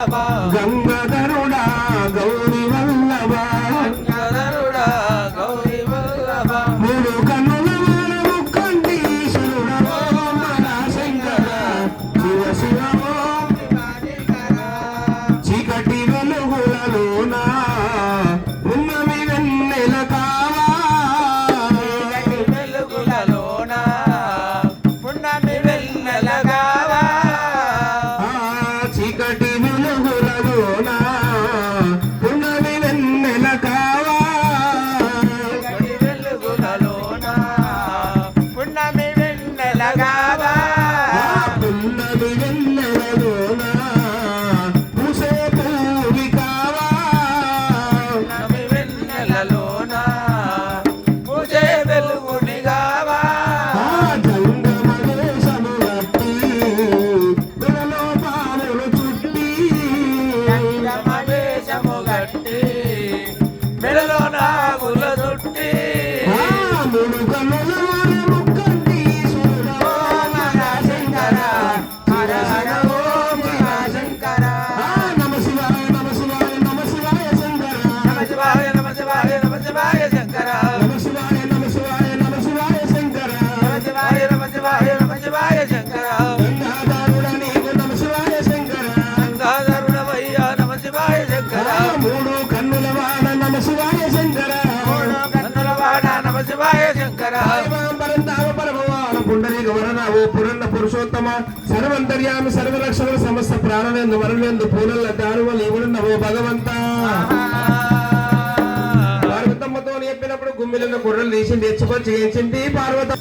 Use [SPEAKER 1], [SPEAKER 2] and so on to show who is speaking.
[SPEAKER 1] గంగాధరుడా గౌరీ వల్లభ మూడు కన్నుల ముక్కంటీశ్వరుడా శంకర శివ శివ చీకటి వెలుగులలోన ఉన్నవి వెన్నెల కావా చీకటి వెలుగులలోన ఉన్నవి వెన్నెల కావా
[SPEAKER 2] పున్నమి
[SPEAKER 1] వెన్నెలలోన పూసే పూవి కావా
[SPEAKER 2] పూజే వెలుగుని గావా
[SPEAKER 1] జంగమదేశము గట్టి గుణలో పాములు చుట్టి
[SPEAKER 2] వేషము గట్టి మెడలో నాగుల చుట్టి
[SPEAKER 1] మూడు కన్నుల ముక్కంటీశ్వరుడా
[SPEAKER 2] శంకర హర హర ఓం శంకర
[SPEAKER 1] నమ శివాయ నమ శివాయ నమ శివాయ శంకర
[SPEAKER 2] నమ శివాయ నమ శివాయ నమ శివాయ శంకర
[SPEAKER 1] నమ శివాయ నమ శివాయ నమ శివాయ శంకర
[SPEAKER 2] నమ శివాయ నమ శివాయ నమ శివాయ శంకర
[SPEAKER 1] గంగాధరుడా నీకు నమ శివాయ శంకర
[SPEAKER 2] గంగాధరుడవయ్యా నమ శివాయ శంకర
[SPEAKER 1] మూడు కన్నుల వాడ నమ శివాయ శంకర
[SPEAKER 2] కన్నులవాడ నమ శివాయ శంకర
[SPEAKER 1] పుండరీక వరనావు పురన్న పురుషోత్తమ సర్వంతర్యామి సర్వరక్షకుడు సమస్త ప్రాణవేందు వరవేందు పూలల్ల దారువలు ఇవుడున్నవో భగవంత పార్వతమ్మతో చెప్పినప్పుడు గుమ్మిలున్న కుర్రలు తీసి తెచ్చుకొని చేయించింది పార్వత